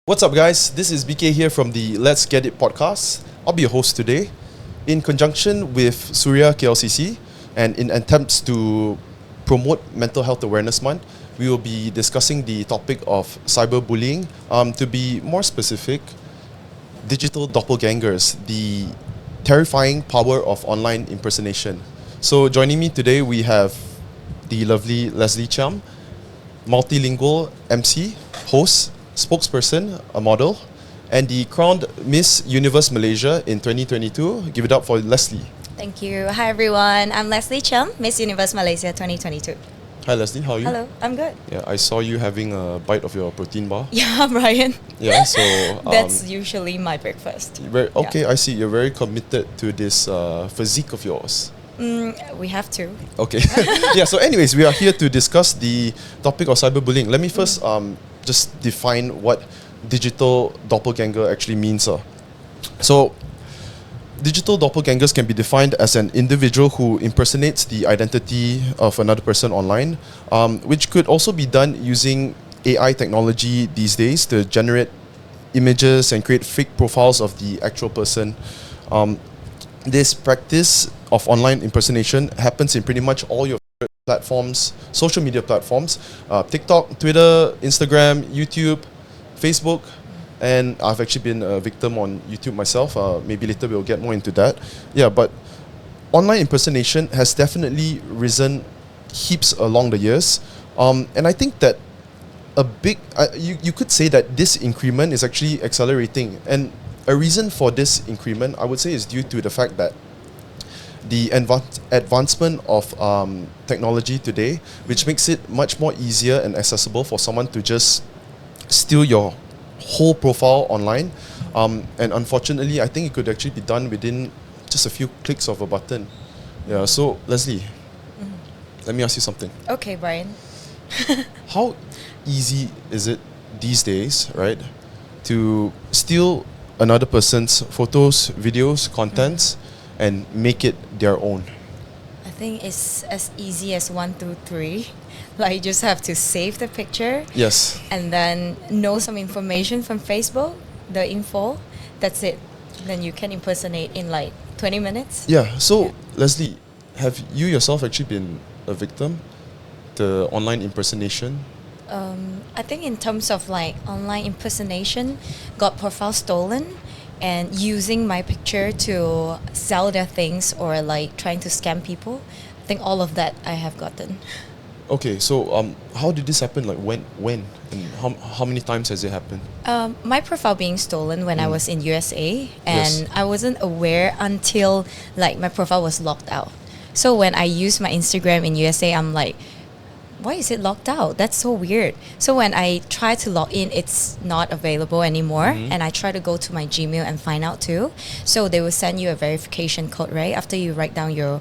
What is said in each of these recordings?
What's up, guys? This is BK here from the Let's Get It podcast. I'll be your host today. In conjunction with Suria KLCC and in attempts to promote Mental Health Awareness Month, we will be discussing the topic of cyberbullying. To be more specific, digital doppelgangers, the terrifying power of online impersonation. So, joining me today, we have the lovely Lesley Cheam, multilingual MC, host, spokesperson, a model, and the crowned Miss Universe Malaysia in 2022. Give it up for Lesley. Thank you. Hi everyone. I'm Lesley Cheam, Miss Universe Malaysia 2022. Hi Lesley, how are you? Hello, I'm good. Yeah, I saw you having a bite of your protein bar. Yeah, Brian. Yeah, so That's usually my breakfast. okay. I see. You're very committed to this physique of yours. We have to. Okay. Yeah. So, anyways, we are here to discuss the topic of cyberbullying. Let me first just define what digital doppelganger actually means. So, digital doppelgangers can be defined as an individual who impersonates the identity of another person online, which could also be done using AI technology these days to generate images and create fake profiles of the actual person. This practice of online impersonation happens in pretty much all your platforms, social media platforms, TikTok, Twitter, Instagram, YouTube, Facebook, and I've actually been a victim on YouTube myself. Maybe later we'll get more into that. Yeah, but online impersonation has definitely risen heaps along the years, and I think that a big you could say that this increment is actually accelerating, and a reason for this increment, I would say, is due to the fact that the advancement of technology today, which makes it much more easier and accessible for someone to just steal your whole profile online. And unfortunately, I think it could actually be done within just a few clicks of a button. Yeah, so Lesley, let me ask you something. Okay, Brian. How easy is it these days, right, to steal another person's photos, videos, contents, and make it their own? I think it's as easy as 1, 2, 3. Like you just have to save the picture. Yes. And then know some information from Facebook, the info. That's it. Then you can impersonate in like 20 minutes. Yeah. So, Lesley, have you yourself actually been a victim to online impersonation? I think in terms of like online impersonation, got profile stolen and using my picture to sell their things or like trying to scam people. I think all of that I have gotten. Okay, so how did this happen? Like when, and how many times has it happened? My profile being stolen when I was in USA, and Yes. I wasn't aware until like my profile was locked out. So when I use my Instagram in USA, I'm like, why is it locked out? That's so weird. So when I try to log in, it's not available anymore. And I try to go to my Gmail and find out too. So they will send you a verification code, right? After you write down your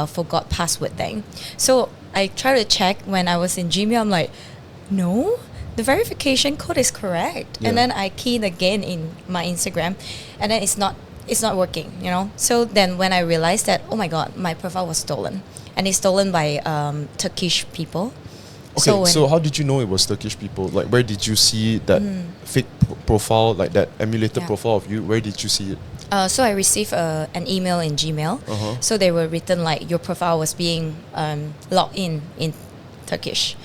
forgot password thing. So I try to check when I was in Gmail. I'm like, no, the verification code is correct. Yeah. And then I key it again in my Instagram, and then it's not working, you know. So then when I realized that, oh my god, my profile was stolen, and it's stolen by Turkish people. Okay, so how did you know it was Turkish people? Like, where did you see that fake profile, like that emulated profile of you? Where did you see it? So I received an email in Gmail. So they were written like your profile was being logged in Turkish.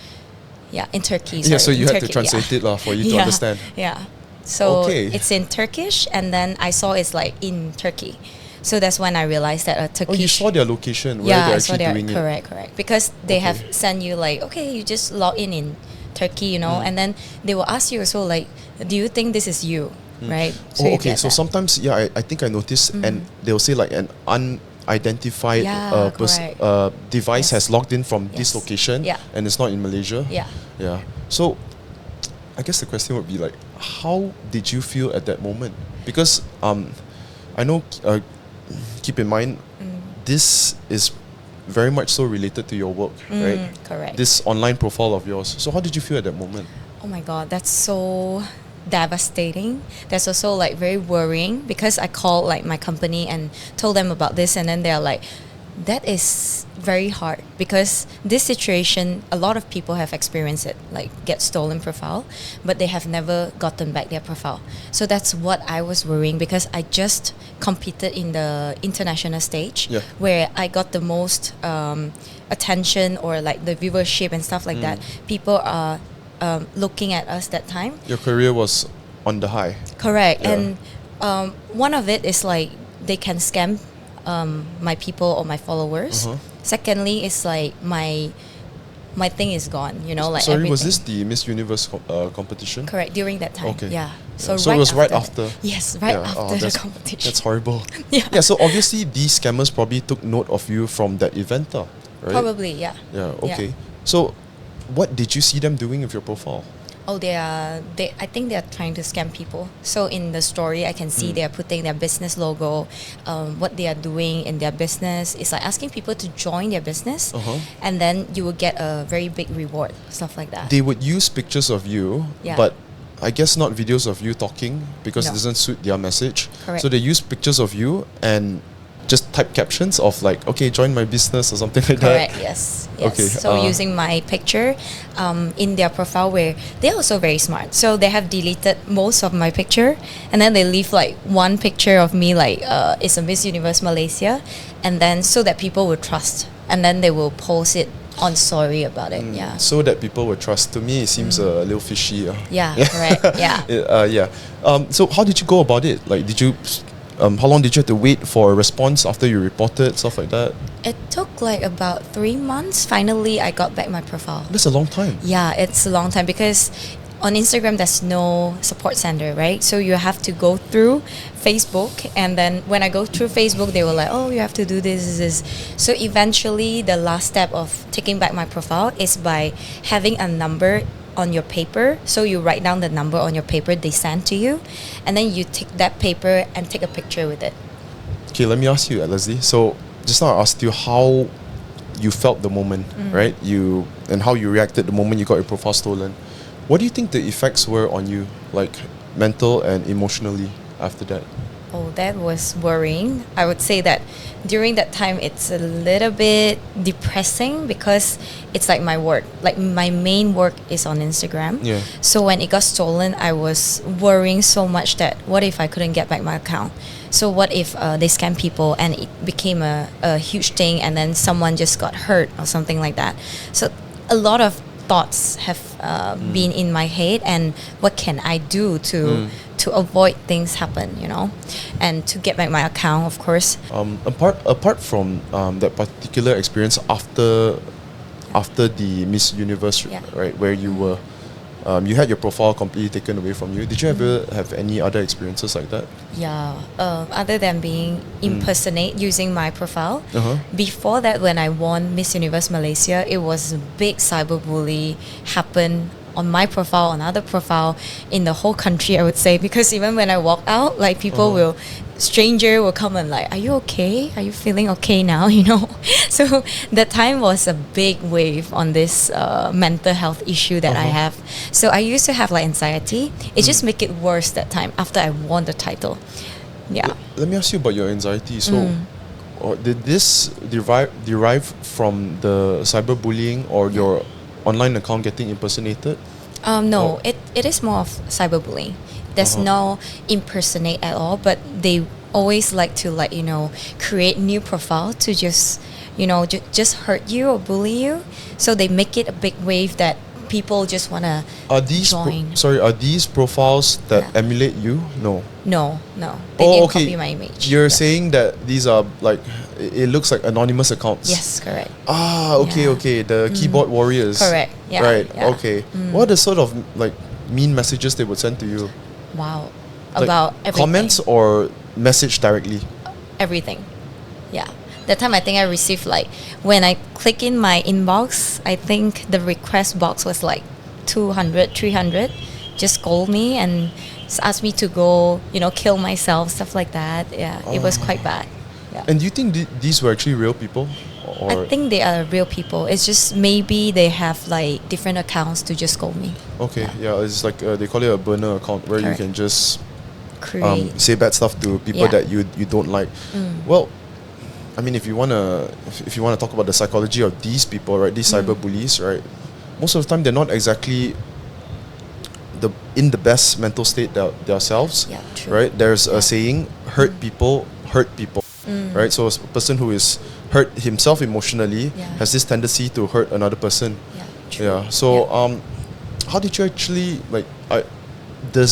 Yeah, in Turkey. Yeah, sorry, so you in had to Turkey, translate it for you to understand. Yeah. So Okay. it's in Turkish, and then I saw it's like in Turkey. So that's when I realized that a Turkish. Oh, you saw their location where they're actually doing it. Correct. Because they have sent you like, okay, you just log in Turkey, you know, and then they will ask you also like, do you think this is you, right? So you okay. get So that. sometimes, I think I noticed, and they'll say like an unidentified Yeah, correct. device has Yes. logged in from this Yes. location, Yeah. and it's not in Malaysia. Yeah. Yeah. So, I guess the question would be like, how did you feel at that moment? Because I know. Keep in mind, this is very much so related to your work, right? Correct. This online profile of yours. So how did you feel at that moment? Oh my god, that's so devastating. That's also like very worrying because I called like my company and told them about this, and then they're like, That is very hard because this situation, a lot of people have experienced it, like get stolen profile, but they have never gotten back their profile. So that's what I was worrying, because I just competed in the international stage, Yeah. where I got the most attention, or like the viewership and stuff like that. People are looking at us that time. Your career was on the high. Correct. Yeah. And one of it is like they can scam my people or my followers. Uh-huh. Secondly, it's like my thing is gone. You know, like Sorry, everything. was this the Miss Universe competition? Correct, during that time? Okay. Yeah. So it was right after. Yes, right Yeah. after the that's, competition. That's horrible. Yeah. Yeah. So obviously these scammers probably took note of you from that event, right? Probably, yeah. Yeah. Yeah. Okay. So, what did you see them doing with your profile? Oh, I think they are trying to scam people. So in the story, I can see they are putting their business logo, what they are doing in their business. It's like asking people to join their business, Uh-huh. and then you will get a very big reward, stuff like that. They would use pictures of you, Yeah. but I guess not videos of you talking, because No. it doesn't suit their message. Correct. So they use pictures of you and just type captions of like, okay, join my business or something like Correct. that. Yes. Yes. Okay, So using my picture in their profile, where they're also very smart. So they have deleted most of my picture, and then they leave like one picture of me, like it's a Miss Universe Malaysia, and then so that people will trust, and then they will post it on story about it. Yeah. So that people would trust. To me, it seems a little fishy. Yeah. Correct. Yeah. Yeah. So how did you go about it? Like, did you? How long did you have to wait for a response after you reported, stuff like that? It took like about 3 months. Finally, I got back my profile. That's a long time. Yeah, it's a long time, because on Instagram there's no support center, right? So you have to go through Facebook, and then when I go through Facebook, they were like, oh, you have to do this. So eventually, the last step of taking back my profile is by having a number on your paper. So you write down the number on your paper they send to you, and then you take that paper and take a picture with it. Okay, let me ask you, Lesley. So just now I asked you how you felt the moment, right? And how you reacted the moment you got your profile stolen. What do you think the effects were on you, like mental and emotionally after that? Oh, that was worrying. I would say that during that time, it's a little bit depressing, because it's like my work. Like my main work is on Instagram. Yeah. So when it got stolen, I was worrying so much that what if I couldn't get back my account? So what if they scam people and it became a huge thing, and then someone just got hurt or something like that? So a lot of thoughts have been in my head, and what can I do to avoid things happen, and to get back my account, of course. Apart from that particular experience after the Miss Universe, Yeah. right, where you were, you had your profile completely taken away from you. Did you ever have any other experiences like that? Yeah, other than being impersonate using my profile, Uh-huh. before that, when I won Miss Universe Malaysia, it was a big cyberbully happen on my profile, on other profile, in the whole country, I would say, because even when I walk out, like people stranger will come and like, are you okay? Are you feeling okay now? So that time was a big wave on this mental health issue that I have. So I used to have like anxiety. It just make it worse that time after I won the title. Yeah. Let me ask you about your anxiety. So, did this derive from the cyberbullying or your online account getting impersonated? No, it is more of cyberbullying. There's no impersonate at all, but they always like to create new profile to just just hurt you or bully you. So they make it a big wave that people just wanna join. Are these profiles that Yeah. emulate you? No. No, they didn't copy my image. You're Yeah. saying that these are like, it looks like anonymous accounts. Yes, correct. Okay. The keyboard warriors. Correct. Yeah. Right. Yeah. Okay. What are the sort of like mean messages they would send to you? Wow. Like, About everything. comments or message directly? Everything. Yeah. That time I think I received like, when I click in my inbox, I think the request box was like 200, 300. Just call me and ask me to go, kill myself, stuff like that. Yeah, it was quite bad. Yeah. And do you think these were actually real people? Or I think they are real people. It's just maybe they have like different accounts to just call me. Okay, yeah, it's like they call it a burner account where Correct. you can just Create. say bad stuff to people Yeah. that you don't like. Well, I mean, if you wanna talk about the psychology of these people, right? These cyber bullies, right? Most of the time, they're not exactly in the best mental state themselves, Yeah, true. right? There's a saying, hurt people hurt people, right? So a person who is hurt himself emotionally Yeah. has this tendency to hurt another person. Yeah, true. Yeah. So Yeah. how did you actually like? Do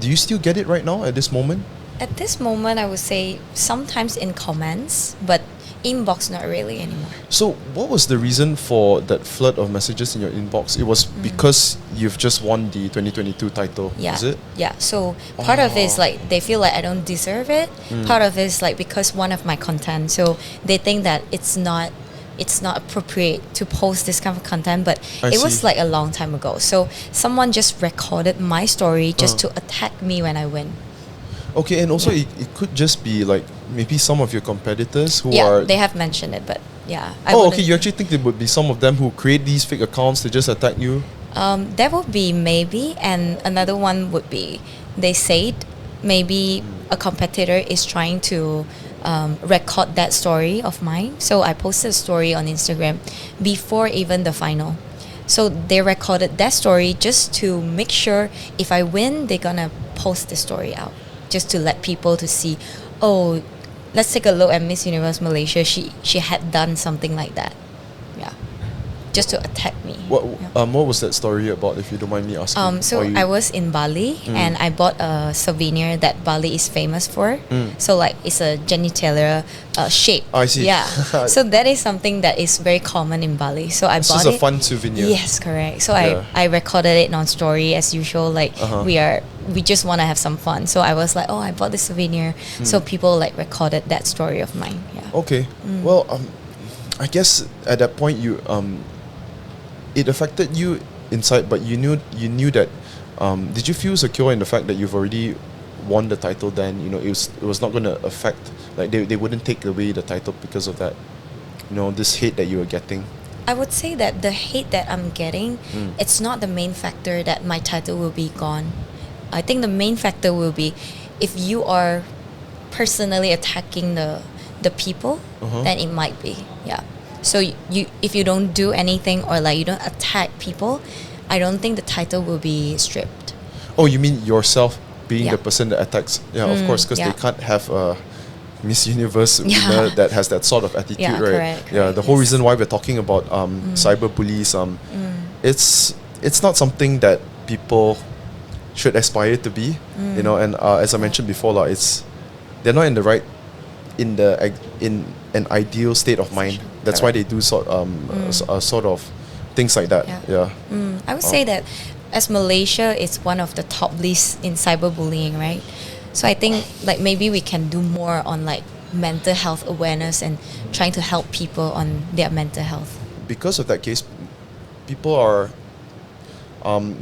you still get it right now at this moment? At this moment, I would say sometimes in comments, but inbox not really anymore. So what was the reason for that flood of messages in your inbox? It was because you've just won the 2022 title, Yeah. is it? Yeah. So part of it is Oh. like they feel like I don't deserve it. Part of it is like because one of my content. So they think that it's not appropriate to post this kind of content, but I it was see. like a long time ago. So someone just recorded my story just to attack me when I win. Okay, and also it could just be like maybe some of your competitors who Yeah, are. they have mentioned it, but yeah. Okay. wouldn't- You actually think there would be some of them who create these fake accounts to just attack you? That would be maybe, and another one would be they said maybe a competitor is trying to record that story of mine. So I posted a story on Instagram before even the final. So they recorded that story just to make sure if I win, they're gonna post the story out, just to let people to see, oh, let's take a look at Miss Universe Malaysia. She had done something like that. Yeah. Just to attack me. What was that story about, if you don't mind me asking? So Or you- I was in Bali and I bought a souvenir that Bali is famous for. So like it's a genitalia shape. I see. Yeah. So that is something that is very common in Bali. So I It's bought just it. a fun souvenir. Yes, correct. So Yeah. I recorded it on story as usual. Like we just want to have some fun. So I was like, oh, I bought this souvenir. So people like recorded that story of mine. Yeah. Okay. Well, I guess at that point it affected you inside, but you knew that. Did you feel secure in the fact that you've already won the title? Then it was not going to affect, like they wouldn't take away the title because of that. This hate that you were getting. I would say that the hate that I'm getting, it's not the main factor that my title will be gone. I think the main factor will be if you are personally attacking the people, then it might be. Yeah. So you if you don't do anything or like you don't attack people, I don't think the title will be stripped. Oh, you mean yourself being Yeah. the person that attacks? Yeah, of course, because yeah. they can't have a Miss Universe winner Yeah. that has that sort of attitude, Yeah, right? correct, Yeah, the whole yes. reason why we're talking about cyber bullies, it's not something that people should aspire to be, and as I mentioned before, they're not in an ideal state of mind. That's why they do sort of things like that. Yeah. I would say that as Malaysia is one of the top lists in cyberbullying, right? So I think like maybe we can do more on like mental health awareness and trying to help people on their mental health. Because of that case, people are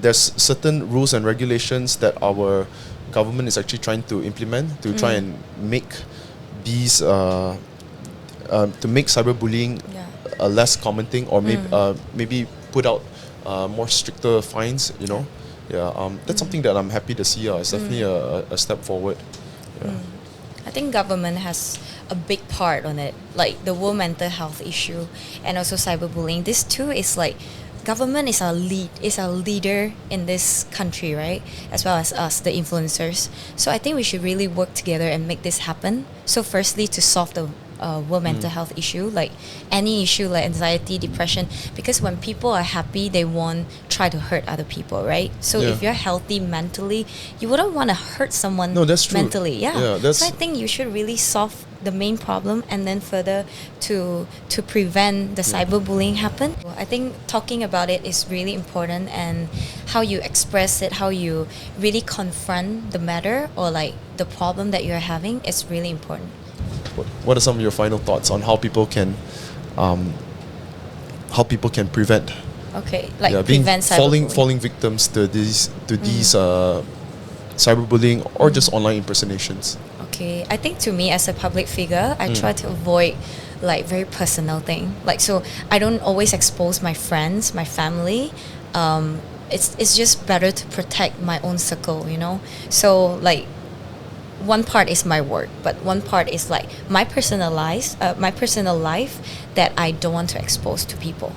there's certain rules and regulations that our government is actually trying to implement to try and make these to make cyberbullying a less common thing, or maybe put out more stricter fines. That's something that I'm happy to see. It's definitely a step forward. Yeah. I think government has a big part on it, like the world mental health issue and also cyberbullying. This too is like government is our leader in this country, right? As well as us, the influencers. So I think we should really work together and make this happen. So firstly, to solve the world mental health issue, like any issue like anxiety, depression, because when people are happy, they won't try to hurt other people, right? So Yeah. if you're healthy mentally, you wouldn't want to hurt someone No, that's true. mentally. Yeah, that's- So I think you should really solve the main problem and then further to prevent the cyberbullying happen. I think talking about it is really important, and how you express it, how you really confront the matter or like the problem that you're having is really important. What are some of your final thoughts on how people can prevent Okay, like being prevent cyberbullying. falling victims to these cyberbullying or just online impersonations? Okay, I think to me as a public figure, I try to avoid like very personal thing. Like so, I don't always expose my friends, my family. It's just better to protect my own circle, So like one part is my work, but one part is like my personal life that I don't want to expose to people.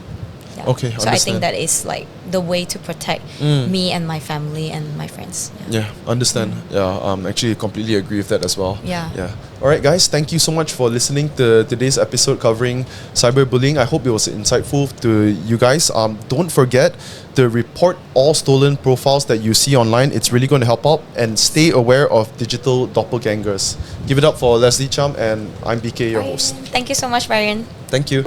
Yeah. Okay, so I think understand. that is like the way to protect me and my family and my friends. Yeah, understand. Yeah, actually completely agree with that as well. Yeah. Yeah. All right, guys, thank you so much for listening to today's episode covering cyberbullying. I hope it was insightful to you guys. Don't forget to report all stolen profiles that you see online. It's really going to help out, and stay aware of digital doppelgangers. Give it up for Lesley Cheam, and I'm BK, your host. Thank you so much, Byron. Thank you.